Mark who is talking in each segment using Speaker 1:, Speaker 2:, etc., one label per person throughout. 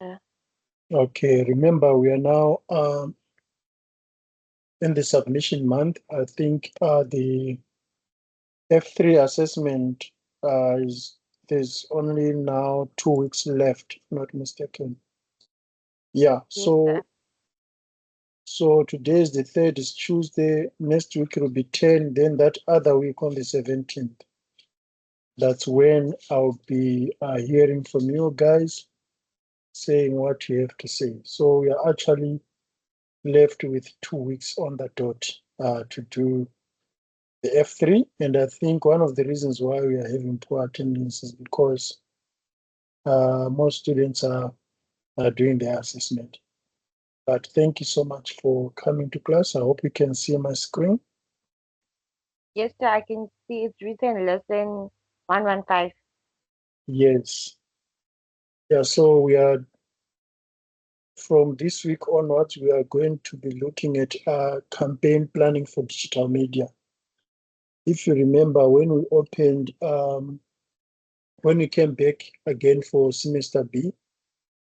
Speaker 1: Uh,
Speaker 2: Okay, remember we are now in the submission month. I think the F3 assessment is there's only now 2 weeks left, if not mistaken. Yeah,
Speaker 1: yes, sir.
Speaker 2: so today is the third, is Tuesday. Next week will be 10, then that other week on the 17th. That's when I'll be hearing from you guys saying what you have to say. So we are actually left with 2 weeks on the dot to do the F3. And I think one of the reasons why we are having poor attendance is because most students are doing their assessment. But thank you so much for coming to class. I hope you can see my screen.
Speaker 1: Yes, sir. I can see it's written lesson 115.
Speaker 2: Yes. Yeah, so we are from this week onwards, we are going to be looking at campaign planning for digital media. If you remember, when we came back again for semester B,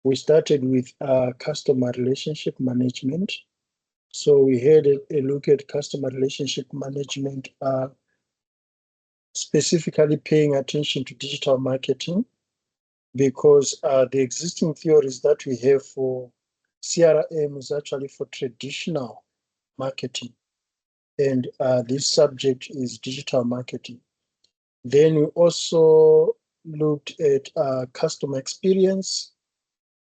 Speaker 2: we started with customer relationship management. So we had a look at customer relationship management, specifically paying attention to digital marketing, because the existing theories that we have for CRM is actually for traditional marketing. And this subject is digital marketing. Then we also looked at customer experience,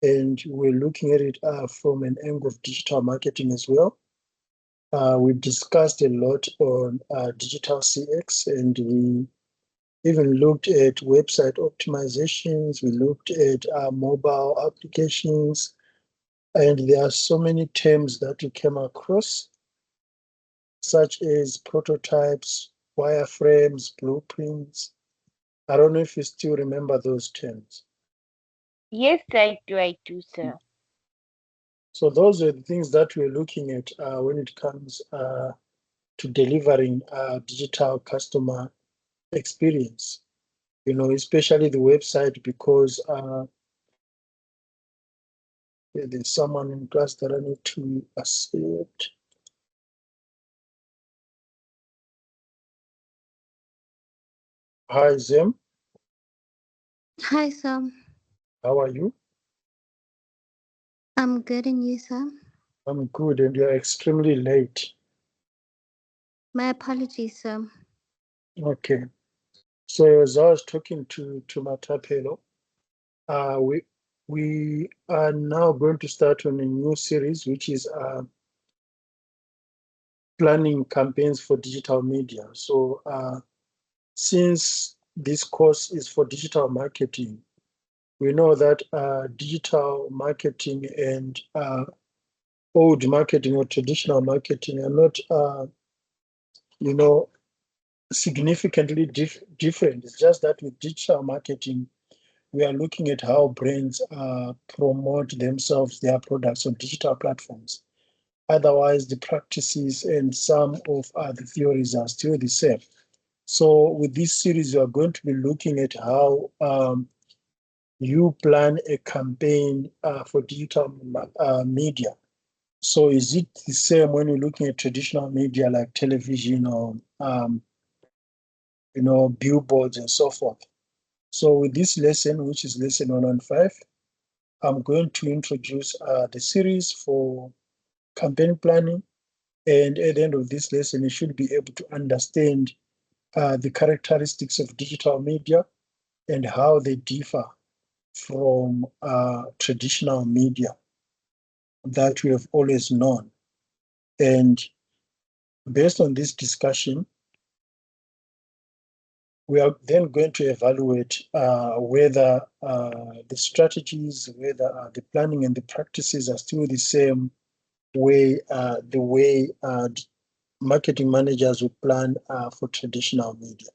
Speaker 2: and we're looking at it from an angle of digital marketing as well. We discussed a lot on digital CX, and we even looked at website optimizations. We looked at mobile applications, and there are so many terms that we came across, such as prototypes, wireframes, blueprints. I don't know if you still remember those terms.
Speaker 1: Yes, I do, sir.
Speaker 2: So those are the things that we're looking at when it comes to delivering digital customer experience. Especially the website, because there's someone in class that I need to accept. Hi, Zem.
Speaker 3: Hi, Sam.
Speaker 2: How are you?
Speaker 3: I'm good and you, Sam?
Speaker 2: I'm good, and you're extremely late.
Speaker 3: My apologies, Sam.
Speaker 2: Okay. So as I was talking to Matapelo, uh, we we are now going to start on a new series, which is planning campaigns for digital media. So since this course is for digital marketing, we know that digital marketing and old marketing or traditional marketing are not, you know, significantly different. It's just that with digital marketing, we are looking at how brands promote themselves, their products on digital platforms. Otherwise, the practices and some of the theories are still the same. So with this series, we are going to be looking at how you plan a campaign for digital media. So is it the same when you're looking at traditional media like television or billboards and so forth? So with this lesson, which is lesson 115, I'm going to introduce the series for campaign planning. And at the end of this lesson, you should be able to understand the characteristics of digital media and how they differ from traditional media that we have always known. And based on this discussion, we are then going to evaluate whether the strategies, whether the planning and the practices are still the same way, the way marketing managers would plan for traditional media.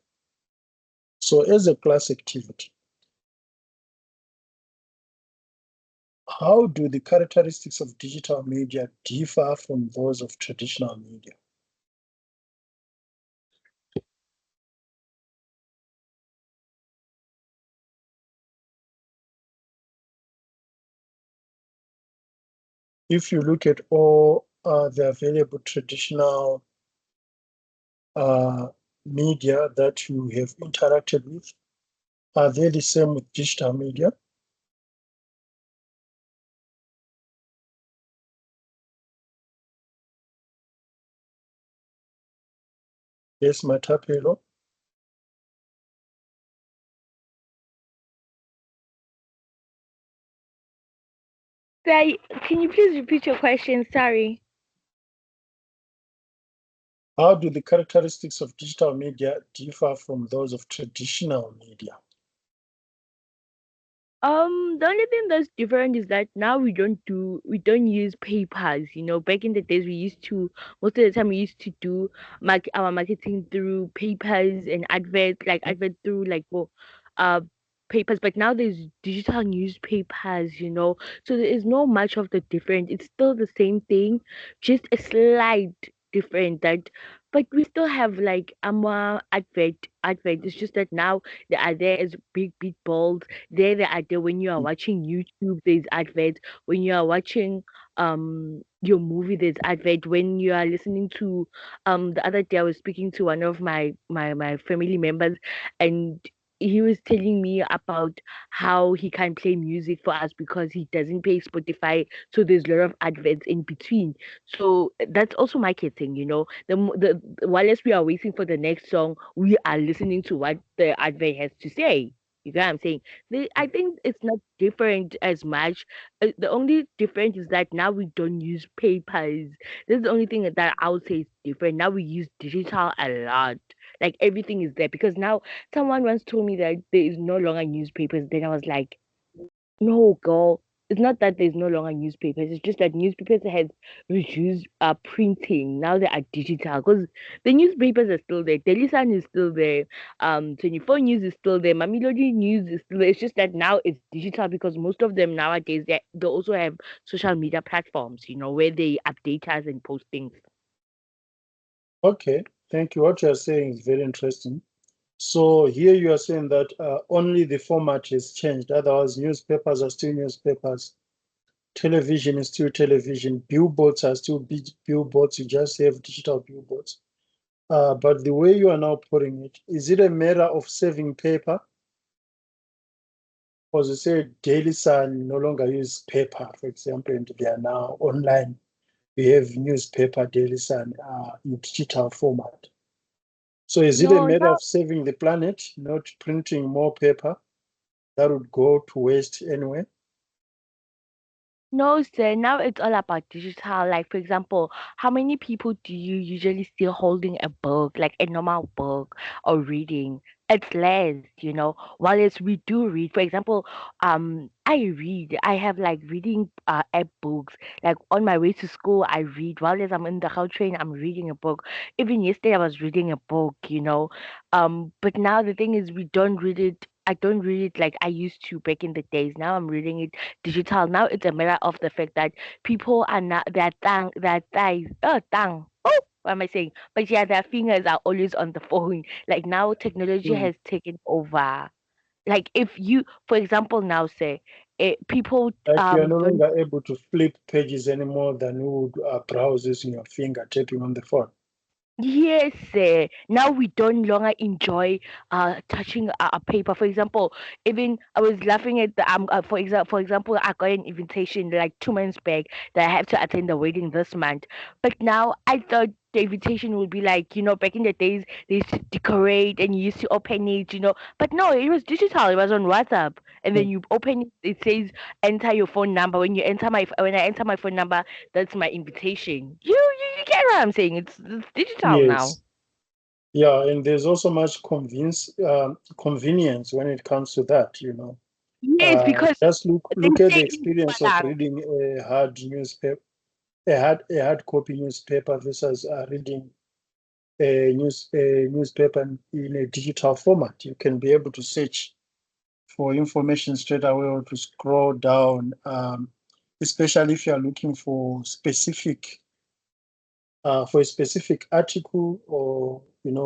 Speaker 2: So as a class activity, how do the characteristics of digital media differ from those of traditional media? if you look at all the available traditional media that you have interacted with, are they the same with digital media? Yes, Matapelo.
Speaker 1: Can you please repeat your question? Sorry.
Speaker 2: How do the characteristics of digital media differ from those of traditional media?
Speaker 1: The only thing that's different is that now we don't use papers. You know, back in the days we used to, most of the time we used to do our marketing through papers and adverts, like advert through like uh papers. But now there's digital newspapers. You know, so there is no much of the difference. It's still the same thing, just a slight different that. But we still have like advert. It's just that now they are there as big balls they are there when you are watching YouTube, there's adverts. When you are watching your movie, there's advert. When you are listening to the other day I was speaking to one of my family members and he was telling me about how he can't play music for us because he doesn't pay Spotify, so there's a lot of adverts in between. So that's also marketing, you know. While as we are waiting for the next song, we are listening to what the advert has to say. You get what I'm saying? I think it's not different as much. The only difference is that now we don't use papers. This is the only thing that I would say is different. Now we use digital a lot. Like everything is there because now someone once told me that there is no longer newspapers. Then I was like, no, girl. It's not that there's no longer newspapers. It's just that newspapers has reduced printing. Now they are digital because the newspapers are still there. Daily Sun is still there. 24 News is still there. Mamelodi News is still there. It's just that now it's digital because most of them nowadays they also have social media platforms. You know where they update us and post things.
Speaker 2: Okay, thank you. What you are saying is very interesting. So here you are saying that only the format has changed. Otherwise, newspapers are still newspapers. Television is still television. Billboards are still big billboards. You just have digital billboards. But the way you are now putting it, is it a matter of saving paper? Because you say Daily Sun no longer use paper, for example, and they are now online. We have newspaper Daily Sun in digital format. So is it a
Speaker 1: No,
Speaker 2: matter of saving the planet, not printing more paper that would go to waste anyway?
Speaker 1: no, sir. Now it's all about digital. Like, for example, how many people do you usually see holding a book, like a normal book or reading? It's less, you know. While as we do read, for example, I read. I have like reading app books. Like on my way to school, I read. While as I'm in the whole train, I'm reading a book. Even yesterday, I was reading a book, you know. But now the thing is, we don't read it. I don't read it like I used to back in the days. Now I'm reading it digital. Now it's a matter of the fact that people are not their thighs what am I saying? But yeah, their fingers are always on the phone. Like now technology
Speaker 2: Hmm.
Speaker 1: has taken over. Like if you for example now say people
Speaker 2: Like you are no
Speaker 1: don't
Speaker 2: longer able to flip pages anymore than you would browse using your finger tapping on the phone.
Speaker 1: yes, now we don't longer enjoy touching a paper. For example, even I was laughing at the for example, I got an invitation like 2 months back that I have to attend the wedding this month. But now I thought the invitation would be like, you know, back in the days they used to decorate and you used to open it, you know. But no, it was digital. It was on WhatsApp, and then
Speaker 2: Hmm.
Speaker 1: you open it. It says enter your phone number. When I enter my phone number, that's my invitation. You get what I'm saying? It's digital now.
Speaker 2: Yes. Yeah, and there's also much convenience when it comes to that, you know.
Speaker 1: Yes, because
Speaker 2: Just
Speaker 1: they
Speaker 2: look at the
Speaker 1: say in
Speaker 2: experience of
Speaker 1: Malang.
Speaker 2: reading a hard newspaper, a hard copy newspaper versus reading a newspaper in a digital format. You can be able to search for information straight away or to scroll down, especially if you are looking for a specific article or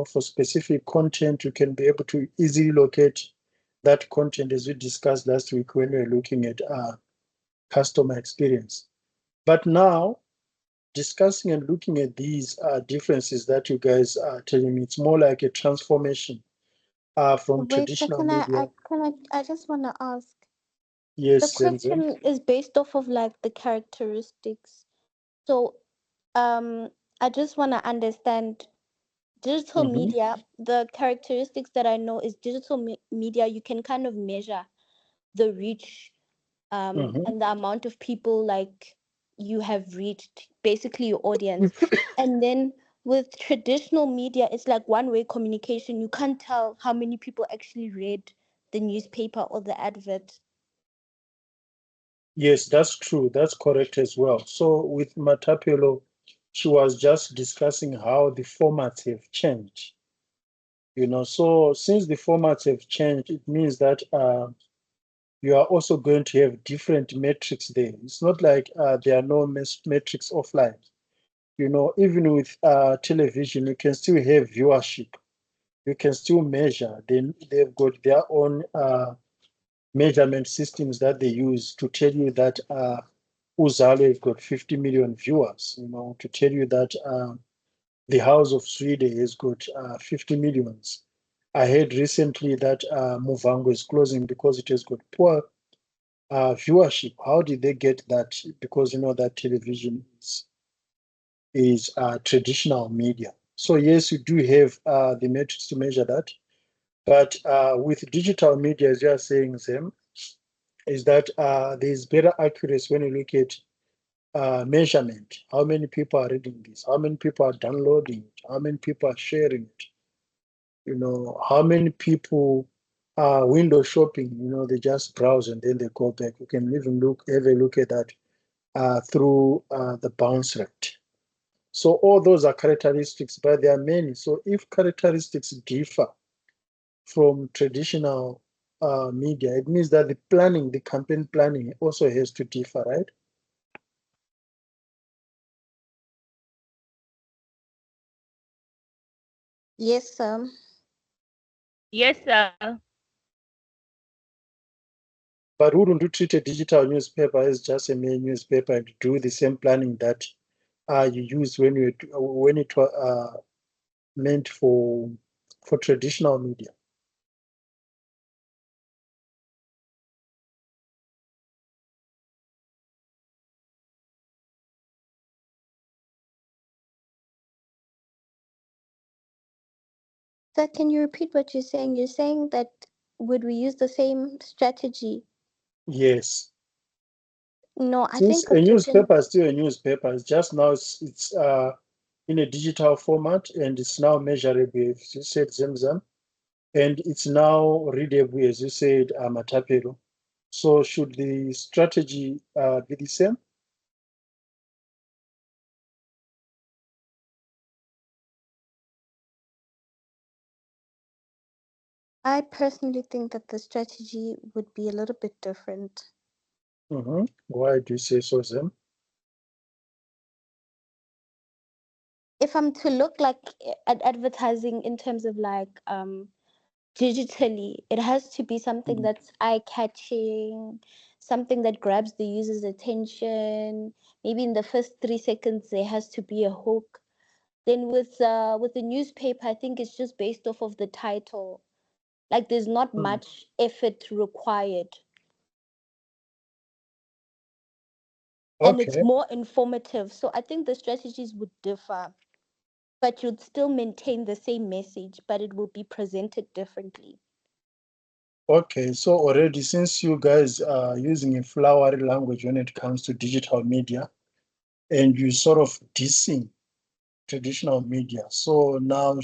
Speaker 2: for specific content. You can be able to easily locate that content, as we discussed last week when we were looking at customer experience. But now, discussing and looking at these differences that you guys are telling me, it's more like a transformation from
Speaker 3: Wait, so
Speaker 2: traditional
Speaker 3: can I,
Speaker 2: media.
Speaker 3: I just want to ask. The
Speaker 2: Yes, Zemzem.
Speaker 3: question is based off of like the characteristics. So, um, I just want to understand digital
Speaker 2: Hmm.
Speaker 3: media. The characteristics that I know is digital media. You can kind of measure the reach,
Speaker 2: Hmm.
Speaker 3: and the amount of people like you have reached, basically your audience. And then with traditional media, it's like one way communication. You can't tell how many people actually read the newspaper or the advert.
Speaker 2: Yes, that's true. That's correct as well. So with Matapelo, she was just discussing how the formats have changed. So since the formats have changed, it means that you are also going to have different metrics there. It's not like there are no metrics offline. Even with television, you can still have viewership. You can still measure. Then they've got their own measurement systems that they use to tell you that Uzalo has got 50 million viewers, to tell you that the House of Sweden has got 50 millions. I heard recently that Muvango is closing because it has got poor viewership. How did they get that? Because that television is traditional media. So yes, you do have the metrics to measure that. But with digital media, as you are saying, Sam, is that there's better accuracy when you look at measurement. How many people are reading this? How many people are downloading it? How many people are sharing it? How many people are window shopping? They just browse and then they go back. You can even have a look at that through the bounce rate. So all those are characteristics, but there are many. So if characteristics differ from traditional media, it means that the planning, the campaign planning also has to differ, right?
Speaker 3: Yes,
Speaker 1: Yes, sir.
Speaker 2: But wouldn't you treat a digital newspaper as just a mere newspaper and do the same planning that you use when it was meant for traditional media?
Speaker 3: so can you repeat what you're saying? You're saying that would we use the same strategy?
Speaker 2: Yes.
Speaker 3: No, I
Speaker 2: Since
Speaker 3: think a
Speaker 2: a
Speaker 3: certain.
Speaker 2: newspaper is still a newspaper, it's just now it's in a digital format and it's now measurable, as you said, Zemzem, and it's now readable, as you said, Matapelo. So should the strategy be the same?
Speaker 3: I personally think that the strategy would be a little bit different.
Speaker 2: Hmm. Why do you say so, Zem?
Speaker 3: If I'm to look like at advertising in terms of like digitally, it has to be something
Speaker 2: Mhm.
Speaker 3: that's eye catching, something that grabs the user's attention. Maybe in the first 3 seconds there has to be a hook. Then with the newspaper, I think it's just based off of the title. Like there's not
Speaker 2: Mm.
Speaker 3: much effort required, and it's
Speaker 2: Okay,
Speaker 3: more informative. So I think the strategies would differ, but you'd still maintain the same message, but it will be presented differently.
Speaker 2: okay. So already, since you guys are using a flowery language when it comes to digital media, and you sort of dissing traditional media, so now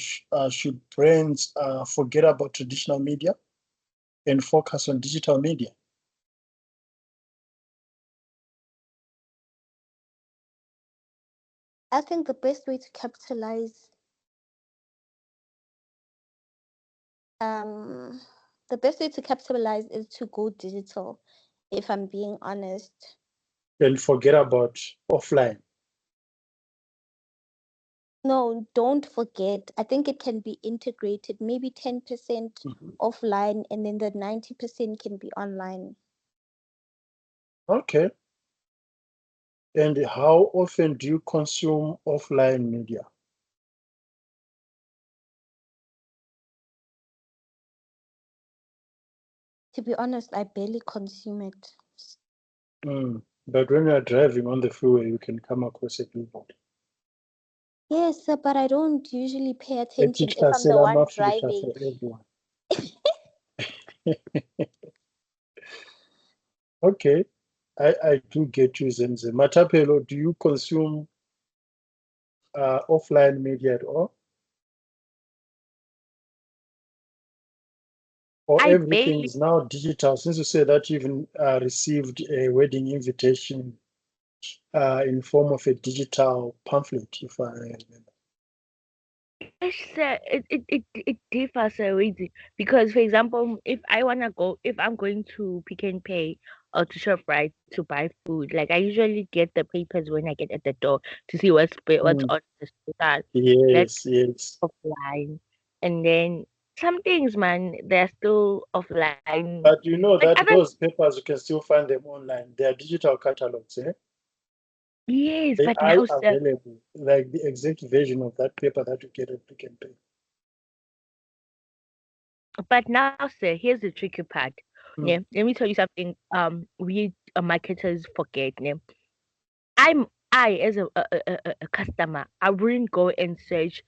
Speaker 2: should brands forget about traditional media and focus on digital media?
Speaker 3: I think um the best way to capitalize is to go digital, if I'm being honest.
Speaker 2: And forget about offline.
Speaker 3: No, don't forget. I think it can be integrated, maybe 10%
Speaker 2: Mhm.
Speaker 3: offline and then the 90% can be online.
Speaker 2: Okay, And how often do you consume offline media?
Speaker 3: To be honest, I barely consume it.
Speaker 2: But when you are driving on the freeway, you can come across a billboard.
Speaker 3: Yes, but I don't usually pay
Speaker 2: Ethi
Speaker 3: attention if I'm the
Speaker 2: hlasela
Speaker 3: one
Speaker 2: amafutha
Speaker 3: driving.
Speaker 2: for everyone. Okay, I do get you, Zenze. Matapelo, do you consume offline media at all? Or
Speaker 1: I
Speaker 2: everything
Speaker 1: barely.
Speaker 2: is now digital? Since you say that you even received a wedding invitation in form of a digital pamphlet, if I remember.
Speaker 1: Yes, sir. It differs already because, for example, if I wanna go, if I'm going to Pick and Pay or to ShopRite to buy food, like I usually get the papers when I get at the door to see what's
Speaker 2: Mm,
Speaker 1: on the special. That's
Speaker 2: yes, yes.
Speaker 1: offline, and then some things, man, they're still offline.
Speaker 2: But you know
Speaker 1: But
Speaker 2: that
Speaker 1: other,
Speaker 2: those papers, you can still find them online. They are digital catalogs, eh?
Speaker 1: yes,
Speaker 2: They
Speaker 1: but
Speaker 2: are
Speaker 1: now, sir,
Speaker 2: available, like the exact version of that paper that you get at Pick and Pay.
Speaker 1: but now, sir, here's the tricky part. Yeah,
Speaker 2: Mm,
Speaker 1: let me tell you something. We marketers forget. Yeah, I as a customer, I wouldn't go and search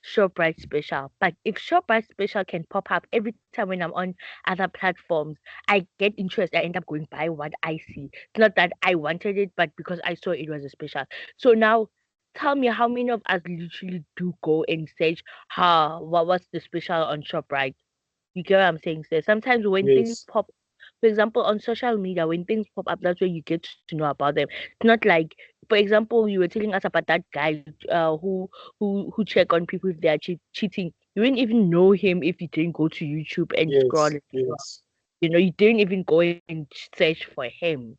Speaker 1: ShopRite special. But if ShopRite special can pop up every time when I'm on other platforms, I get interest. I end up going buy what I see. It's not that I wanted it, but because I saw it was a special. So now tell me how many of us literally do go and search what's the special on ShopRite? You get what I'm saying? So sometimes when things
Speaker 2: yes,
Speaker 1: pop, for example, on social media, when things pop up, that's where you get to know about them. It's not like, for example, you were telling us about that guy who check on people if they are cheating. You wouldn't even know him if you didn't go to YouTube and scroll.
Speaker 2: yes, yes.
Speaker 1: You didn't even go and search for him.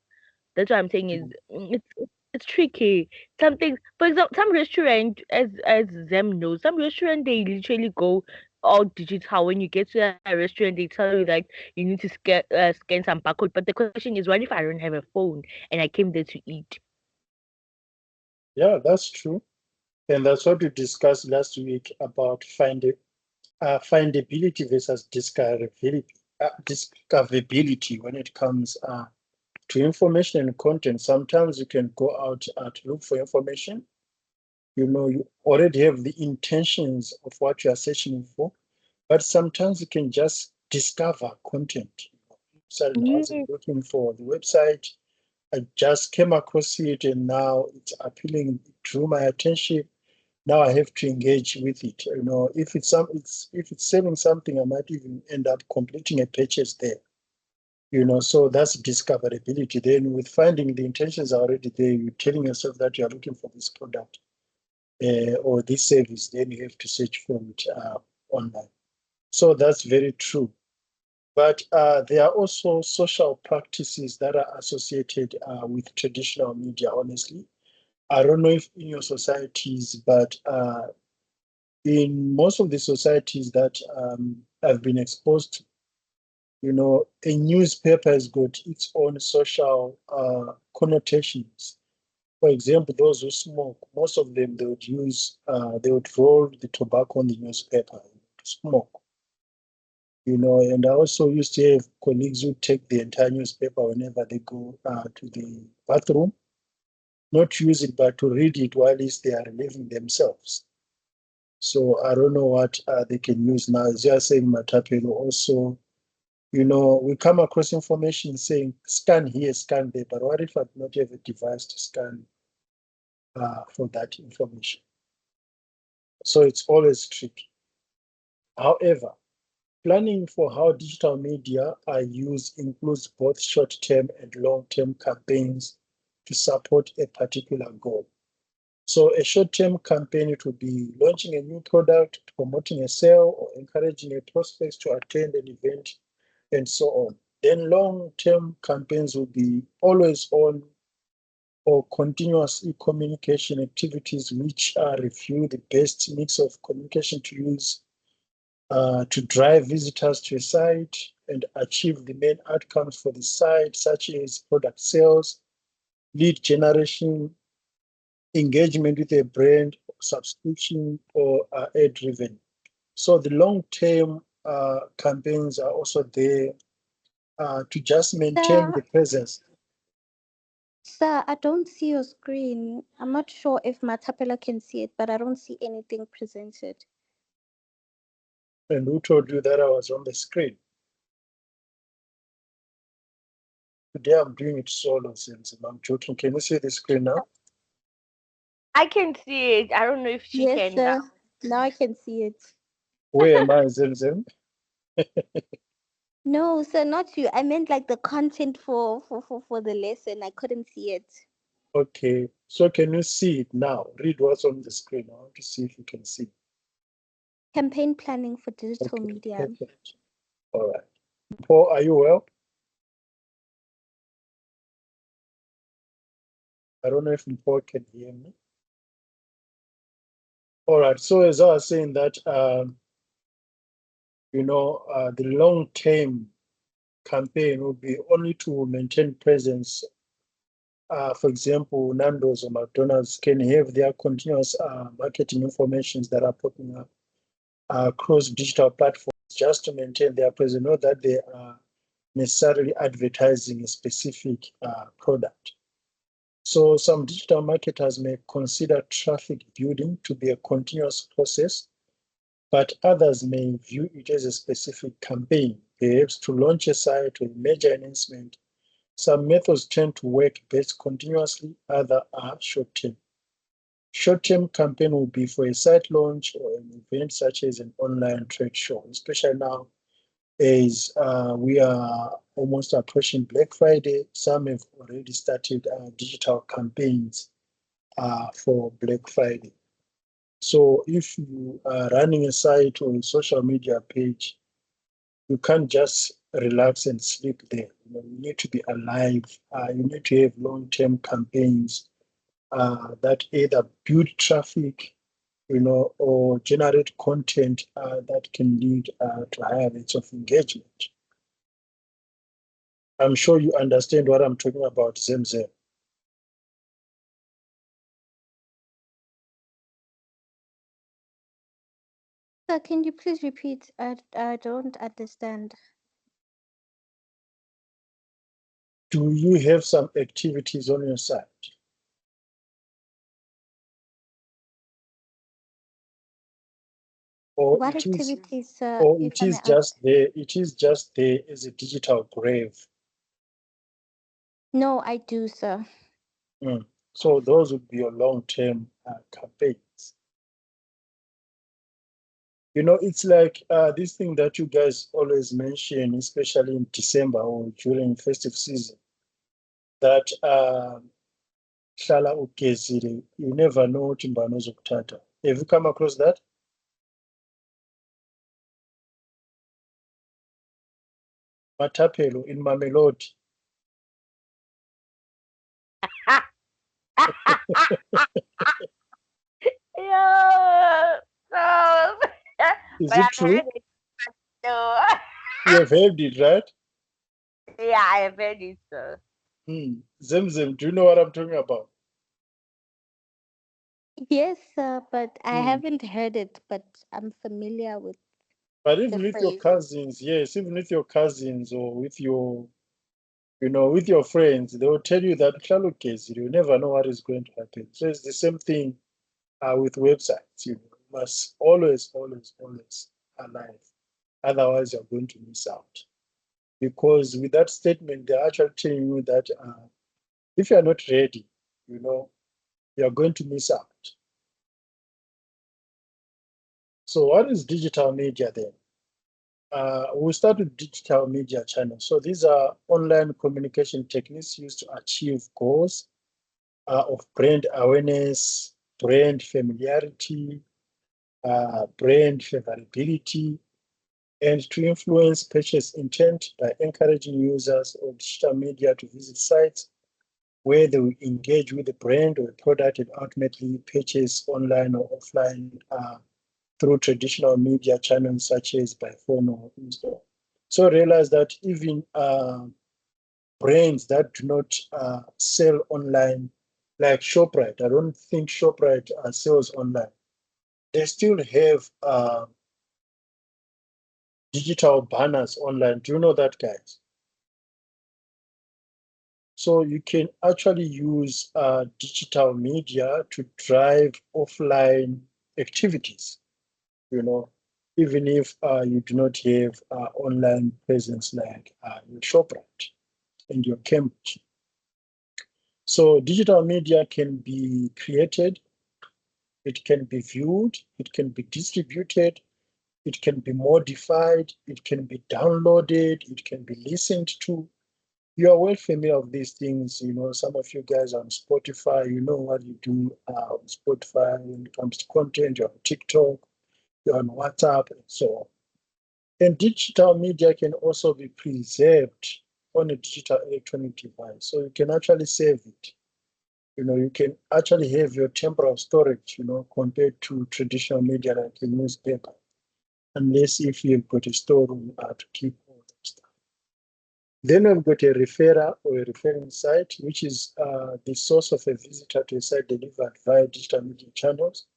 Speaker 1: That's what I'm saying is
Speaker 2: Mm.
Speaker 1: it's tricky. Something, for example, some restaurant, as them knows, some restaurant they literally go all digital. When you get to a restaurant, they tell you that you need to scan some barcode. But the question is, what if I don't have a phone and I came there to eat?
Speaker 2: Yeah, that's true. And that's what we discussed last week about findability versus discoverability when it comes to information and content. Sometimes you can go out to look for information. You already have the intentions of what you are searching for, but sometimes you can just discover content. Suddenly, I wasn't
Speaker 1: Yes,
Speaker 2: looking for the website. I just came across it, and now it's appealing, it drew my attention. Now I have to engage with it. If it's selling something, I might even end up completing a purchase there. So that's discoverability. Then with finding, the intentions are already there. You're telling yourself that you are looking for this product or this service, then you have to search for it online. So that's very true. But there are also social practices that are associated with traditional media, honestly. I don't know if in your societies, but in most of the societies that I've been exposed to, a newspaper has got its own social connotations. For example, those who smoke, most of them, they would roll the tobacco on the newspaper to smoke. And I also used to have colleagues who take the entire newspaper whenever they go to the bathroom, not use it, but to read it while they are relieving themselves. So I don't know what they can use now. As you are saying, Matapelo, also, we come across information saying scan here, scan there, but what if I do not have a device to scan for that information? So it's always tricky. However, planning for how digital media are used includes both short-term and long-term campaigns to support a particular goal. So a short-term campaign, it would be launching a new product, promoting a sale, or encouraging a prospect to attend an event, and so on. Then long-term campaigns will be always on or continuous communication activities, which review the best mix of communication to use to drive visitors to a site and achieve the main outcomes for the site, such as product sales, lead generation, engagement with a brand, subscription, or ad revenue. So the long-term campaigns are also there to just maintain the
Speaker 3: Sir,
Speaker 2: presence.
Speaker 3: sir, I don't see your screen. I'm not sure if Matapela can see it, but I don't see anything presented.
Speaker 2: And who told you that I was on the screen? Today I'm doing it solo since I'm joking. Can you see the screen now?
Speaker 1: I can see it. I don't know if she
Speaker 3: Yes,
Speaker 1: can now.
Speaker 3: sir. Now I can see it.
Speaker 2: Where am I, Zemzem?
Speaker 3: No, sir, not you. I meant like the content for the lesson. I couldn't see it.
Speaker 2: Okay, so can you see it now? Read what's on the screen. I want to see if you can see.
Speaker 3: Campaign planning for digital
Speaker 2: Okay,
Speaker 3: media.
Speaker 2: perfect. All right. Paul, are you well? I don't know if Paul can hear me. All right. So as I was saying that, the long-term campaign would be only to maintain presence. For example, Nando's or McDonald's can have their continuous marketing informations that are popping up across digital platforms just to maintain their presence, not that they are necessarily advertising a specific product. So some digital marketers may consider traffic building to be a continuous process, but others may view it as a specific campaign, perhaps to launch a site or a major announcement. Some methods tend to work best continuously, others are short-term. Short-term campaign will be for a site launch or an event such as an online trade show, especially now as we are almost approaching Black Friday. Some have already started digital campaigns for Black Friday. So if you are running a site or a social media page, you can't just relax and sleep there. You need to be alive. You need to have long-term campaigns that either build traffic, or generate content that can lead to higher rates of engagement. I'm sure you understand what I'm talking about, Zemzem.
Speaker 3: Sir, can you please repeat? I don't understand.
Speaker 2: Do you have some activities on your site? Or
Speaker 3: What
Speaker 2: it is
Speaker 3: activities, sir,
Speaker 2: or
Speaker 3: if
Speaker 2: it
Speaker 3: I may
Speaker 2: is
Speaker 3: ask?
Speaker 2: just there, it is just there as a digital grave.
Speaker 3: No, I do, sir.
Speaker 2: Mm. So those would be your long-term campaigns. It's like this thing that you guys always mention, especially in December or during festive season, that hlala ugezile, you never know what mbani ozokuthatha. Have you come across that? Matapelo in Mamelodi.
Speaker 1: Yo, so,
Speaker 2: Is
Speaker 1: but
Speaker 2: it
Speaker 1: I've heard
Speaker 2: true?
Speaker 1: it too.
Speaker 2: You have heard it, right?
Speaker 1: Yeah, I have heard it so.
Speaker 2: Zemzem, do you know what I'm talking about?
Speaker 3: Yes, sir, but I
Speaker 2: Hmm.
Speaker 3: haven't heard it, but I'm familiar with
Speaker 2: But
Speaker 3: the
Speaker 2: even with your
Speaker 3: phrase.
Speaker 2: cousins, yes, even with your cousins or with with your friends, they will tell you that "Hlalo Gezi," you never know what is going to happen. So it's the same thing with websites. You must always, always, always alive. Otherwise, you're going to miss out. Because with that statement, they're actually telling you that if you're not ready, you know, you're going to miss out. So what is digital media then? We'll start with digital media channels. So these are online communication techniques used to achieve goals of brand awareness, brand familiarity, brand favorability, and to influence purchase intent by encouraging users of digital media to visit sites where they will engage with the brand or product and ultimately purchase online or offline through traditional media channels such as by phone or in-store. So realize that even brands that do not sell online, like ShopRite. I don't think ShopRite sells online. They still have digital banners online. Do you know that, guys? So you can actually use digital media to drive offline activities, you know, even if you do not have online presence like your ShopRite and your Cambridge. So digital media can be created, it can be viewed, it can be distributed, it can be modified, it can be downloaded, it can be listened to. You are well familiar with these things. You know, some of you guys on Spotify, you know what you do on Spotify when it comes to content. You're on TikTok, you're on WhatsApp, and so on. And digital media can also be preserved on a digital electronic device. So you can actually save it. You know, you can actually have your temporal storage, you know, compared to traditional media like a newspaper, unless if you've got a storeroom to keep all that stuff. Then we've got a referrer or a referring site, which is the source of a visitor to a site delivered via digital media channels.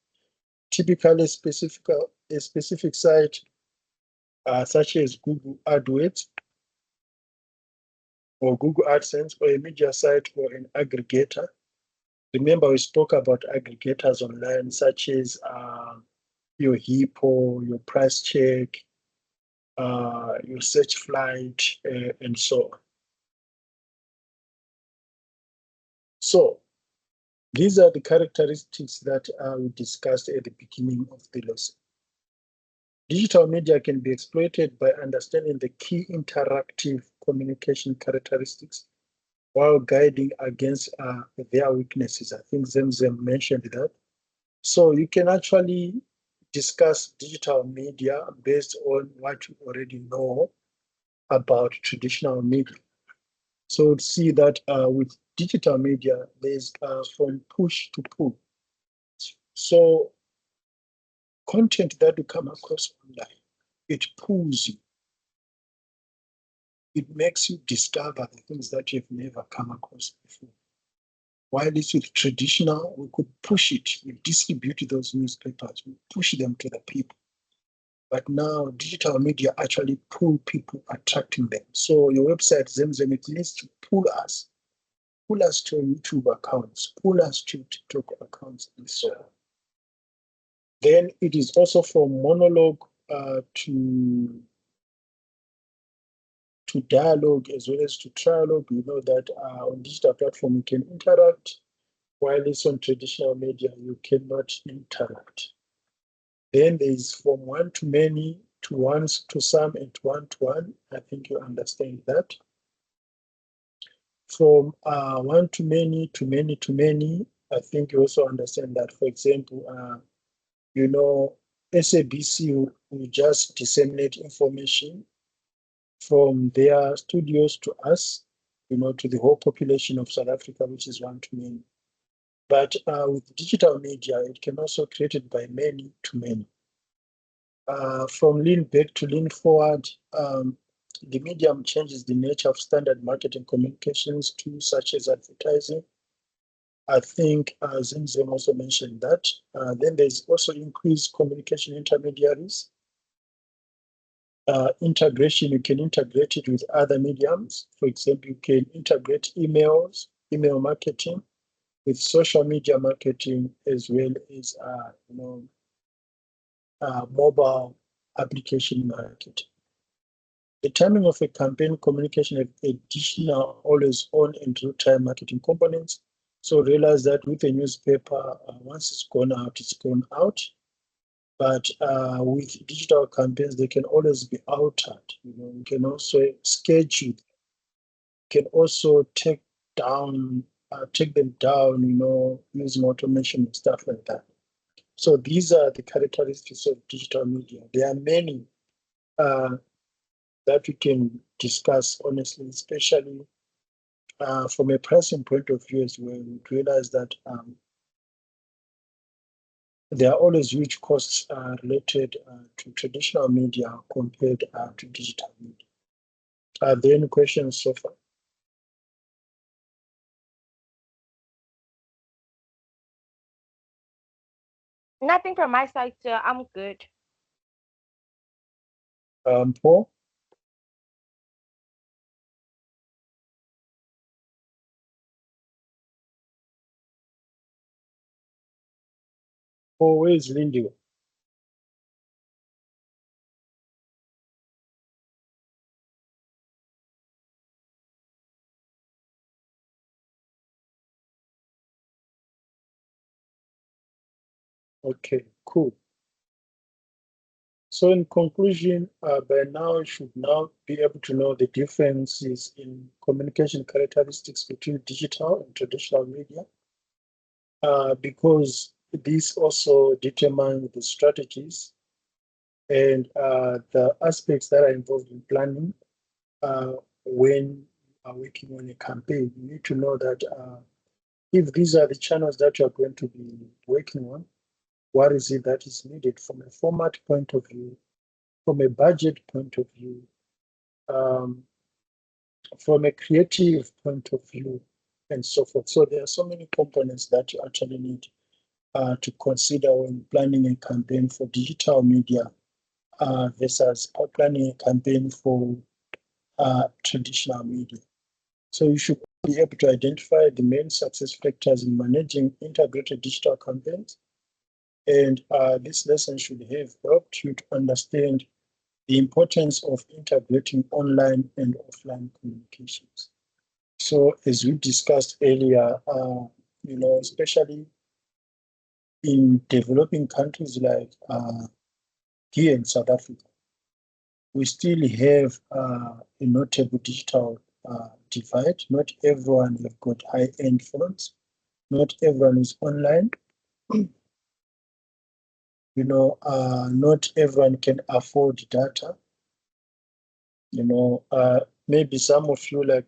Speaker 2: Typically, a specific site such as Google AdWords or Google AdSense, or a media site or an aggregator. Remember, we spoke about aggregators online, such as your Hippo, your Price Check, your Search Flight, and so on. So these are the characteristics that we discussed at the beginning of the lesson. Digital media can be exploited by understanding the key interactive communication characteristics while guiding against their weaknesses. I think Zemzem mentioned that. So you can actually discuss digital media based on what you already know about traditional media. So see that with digital media, there's from push to pull. So content that you come across online, it pulls you. It makes you discover the things that you've never come across before. While it's with traditional, we could push it, we distribute those newspapers, we push them to the people. But now digital media actually pull people, attracting them. So your website, Zemzem, it needs to pull us to YouTube accounts, pull us to TikTok accounts, and so on. Then it is also from monologue to dialogue as well as to trialogue. We know that on digital platform you can interact, while it's on traditional media you cannot interact. Then there is from one to many, to ones to some, and one to one. I think you understand that. From one to many to many to many, I think you also understand that. For example, you know, SABC will just disseminate information from their studios to us, you know, to the whole population of South Africa, which is one to many. But with digital media, it can also be created by many to many. From lean back to lean forward, the medium changes the nature of standard marketing communications tools such as advertising. I think Zimzem also mentioned that. Then there's also increased communication intermediaries. Integration, you can integrate it with other mediums. For example, you can integrate emails, email marketing, with social media marketing, as well as mobile application marketing. The timing of a campaign communication have additional always on and real-time marketing components. So realize that with a newspaper, once it's gone out, it's gone out. But with digital campaigns, they can always be altered. You know, you can also schedule, you can also take them down, you know, using automation and stuff like that. So these are the characteristics of digital media. There are many that we can discuss honestly, especially from a pricing point of view as well. We realize that there are always huge costs related to traditional media compared to digital media. Are there any questions so far?
Speaker 1: Nothing from my side, sir. I'm good.
Speaker 2: Paul, Paul, where is Lindy? Okay, cool. So in conclusion, by now you should now be able to know the differences in communication characteristics between digital and traditional media, because these also determine the strategies and the aspects that are involved in planning uh, when you are working on a campaign. You need to know that if these are the channels that you are going to be working on, what is it that is needed from a format point of view, from a budget point of view, um, from a creative point of view, and so forth. So there are so many components that you actually need to consider when planning a campaign for digital media versus planning a campaign for traditional media. So you should be able to identify the main success factors in managing integrated digital campaigns. And this lesson should have helped you to understand the importance of integrating online and offline communications. So as we discussed earlier, especially in developing countries like here in South Africa, we still have a notable digital divide. Not everyone have got high-end phones. Not everyone is online. Not everyone can afford data. Maybe some of you like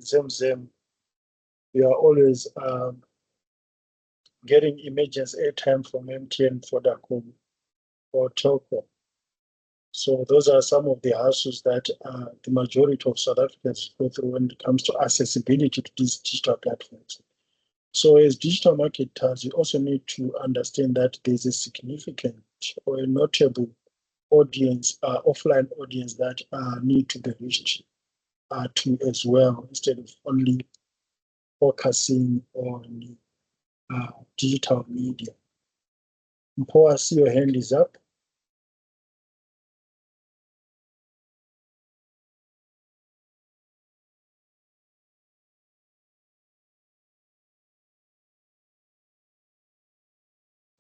Speaker 2: Zem, you are always getting emergency airtime from MTN, Vodacom, or Telco. So those are some of the hassles that the majority of South Africans go through when it comes to accessibility to these digital platforms. So as digital marketers, you also need to understand that there's a significant or a notable audience, offline audience that need to be reached to as well, instead of only focusing on digital media. Paul, I see your hand is up.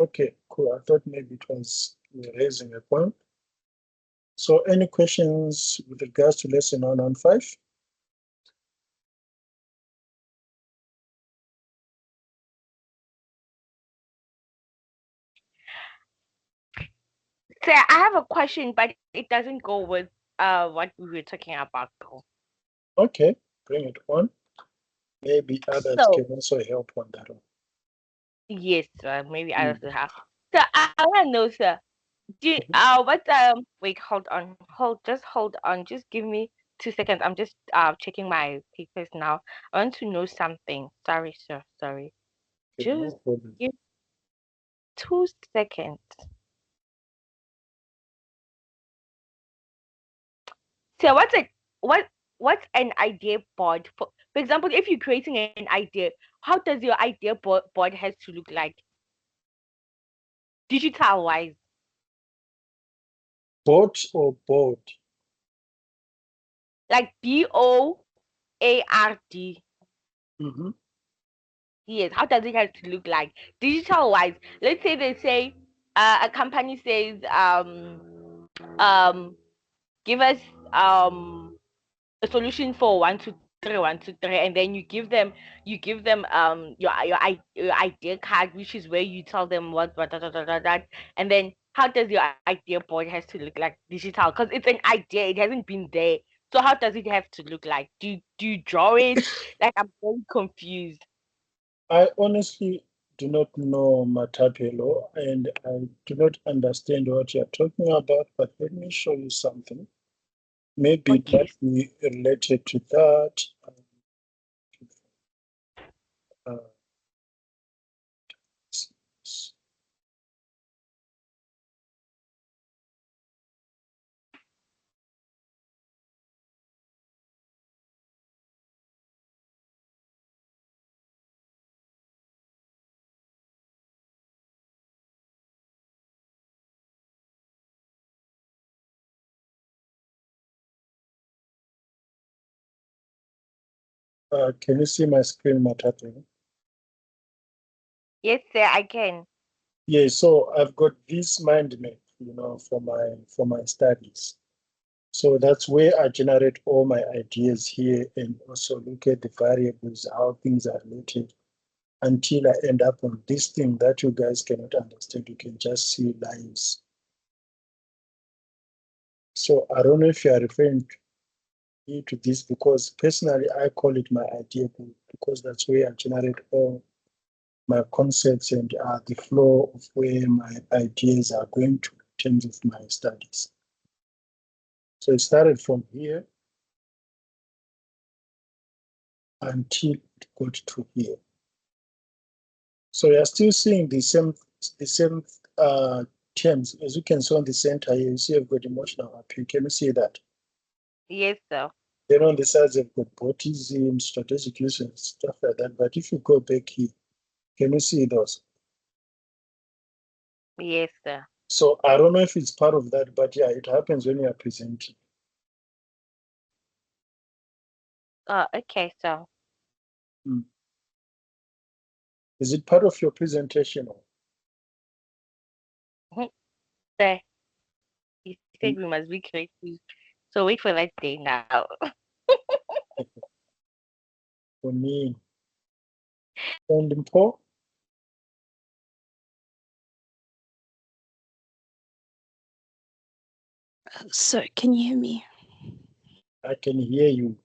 Speaker 2: Okay, cool. I thought maybe it was raising a point. So any questions with regards to lesson 115?
Speaker 1: Sir, I have a question, but it doesn't go with what we were talking about though.
Speaker 2: Okay, bring it on. Maybe others
Speaker 1: So
Speaker 2: can also help on that one.
Speaker 1: yes, maybe others
Speaker 2: Mm.
Speaker 1: will have. So I wanna know, sir. Do
Speaker 2: Mhm.
Speaker 1: what wait, hold on, just give me 2 seconds. I'm just checking my papers now. I want to know something. Sorry, sir. Sorry.
Speaker 2: Okay, no
Speaker 1: Just
Speaker 2: problem.
Speaker 1: give 2 seconds. So what's an idea board for example, if you're creating an idea, how does your idea board has to look like digital wise?
Speaker 2: Bot or board?
Speaker 1: Like BOARD.
Speaker 2: Mm-hmm.
Speaker 1: Yes, how does it have to look like digital wise? Let's say they say a company says give us a solution for 1 2 3 1 2 3, and then you give them your idea card, which is where you tell them what that, and then how does your idea board has to look like digital, because it's an idea, it hasn't been there. So how does it have to look like? Do you draw it? Like, I'm very confused.
Speaker 2: I honestly do not know Matapelo, and I do not understand what you're talking about, but let me show you something. Maybe it
Speaker 1: Okay.
Speaker 2: might be related to that. Uh, Can you see my screen, Matatu?
Speaker 1: Yes, sir, I can.
Speaker 2: Yeah, so I've got this mind map, for my studies. So that's where I generate all my ideas here and also look at the variables, how things are related until I end up on this thing that you guys cannot understand. You can just see lines. So I don't know if you are referring to this because personally I call it my idea book because that's where I generate all my concepts and the flow of where my ideas are going to in terms of my studies. So it started from here until it got to here. So you're still seeing the same uh, terms. As you can see on the center here, you see I've got emotional appeal. Can you see that?
Speaker 1: Yes, sir.
Speaker 2: Then on the sides, I've got Buddhism, strategic use, and stuff like that. But if you go back here, can you see those?
Speaker 1: Yes, sir.
Speaker 2: So I don't know if it's part of that, but yeah, it happens when you are presenting.
Speaker 1: Okay, sir.
Speaker 2: Hmm. Is it part of your presentation?
Speaker 1: Mhm. Sir, you said we
Speaker 2: Hmm.
Speaker 1: must be creative. So wait for that day now.
Speaker 2: For me, and Paul,
Speaker 4: So, can you hear me?
Speaker 2: I can hear you.